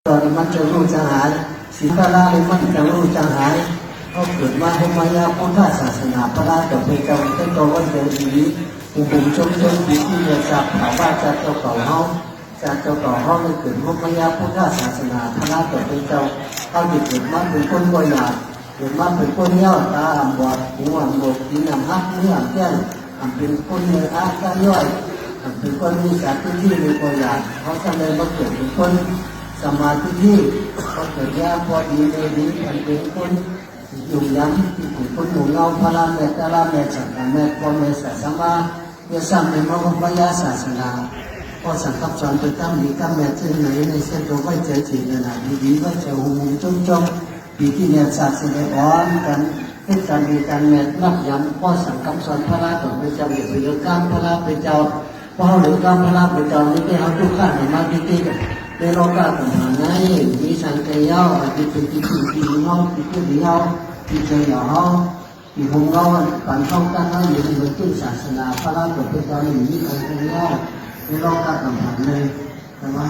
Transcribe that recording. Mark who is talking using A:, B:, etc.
A: ตอนมันจะรู้จะหายศีลพระราเลยมันจะรู้จะหายเขาเกิดมาให้มายาพุทธศาสนาพระรากับพระเจ้าเป็นตัววันเดียวนี้อุบุชมปีที่เรียนจากถามว่าจะเจ้าเก่าเฮาจะเจ้าเก่าเฮาเลยเกิดพมายาพุทธศาสนาพระรากับพระเจ้าเขาเกิดมาเป็นคนบ่อยาเกิดมาเป็นคนเย้าตาบอดหูบอดกินน้ำฮักเนื้อแก้งเป็นคนเนื้ออาการย่อยเป็นคนมีสติที่มีปัญญาเขาทำเลยมาเกิดเป็นคนสมาธิที่เขาเกิดยาพอดีเลยดีเป็นคนอยู่ย้ำเป็นคนหมู่เงาพระเมตตาเมตสังฆเมตพอเมตศาสนาเมื่อสร้างเป็นมรรควิยาศาสนาพอสังฆสอนไปตั้งดีตั้งเมตที่ไหนในเส้นตัวไว้เจอจีนนะดีไว้เจอหูจงปีที่เนี่ยศาสนาอ่อนกันเพื่อการมีการเมตนับย้ำพอสังฆสอนพระต่อไปเจ้าอยู่ประโยชน์การพระไปเจ้าพอหรือการพระไปเจ้านี่ที่เขาทุกขั้นมาที่ในโลกาต่างๆนั้นมีสังเกตย่อที่เป็นที่ห้องที่เดียวที่เจอหย่อห้องที่หงเงาปันห้องตั้งห้องอยู่ในเมืองที่ศาสนาพระราชเป็นเจ้าหนึ่งที่สังเกตย่อในโลกาต่างๆเลยแต่ว่า